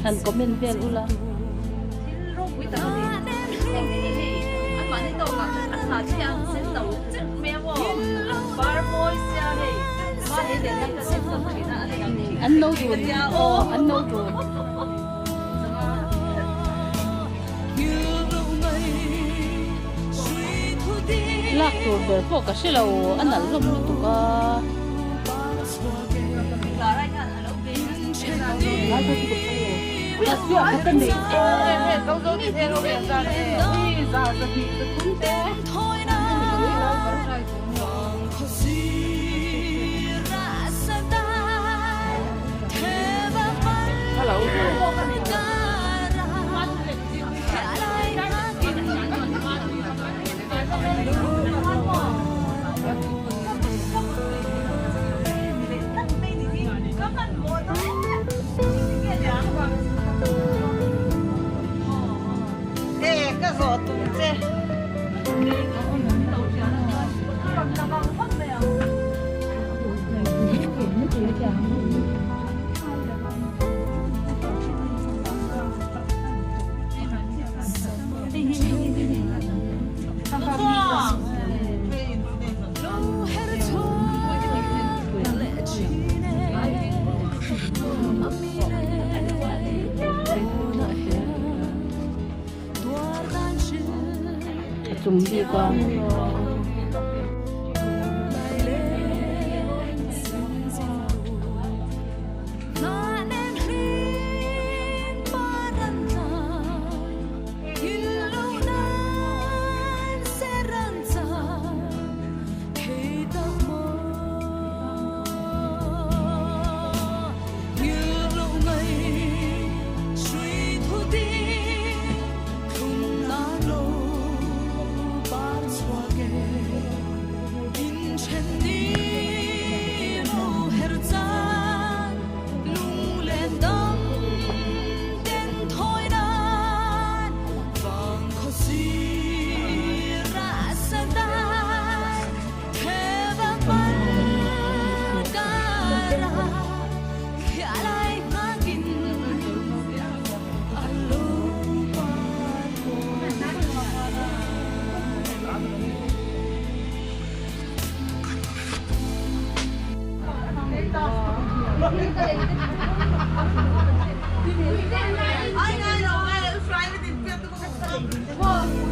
Hàn có men viên ula. Anh nấu ruột. Anh nấu ruột. Lạc ruột về phố cả xe lầu anh ăn lông tụ ca. Là chuyện của tân định. Câu dấu đi theo về ra đây. Ui, ra thì cũng thế. Hello. 준비 과 Aynen öyle. Şurayı bir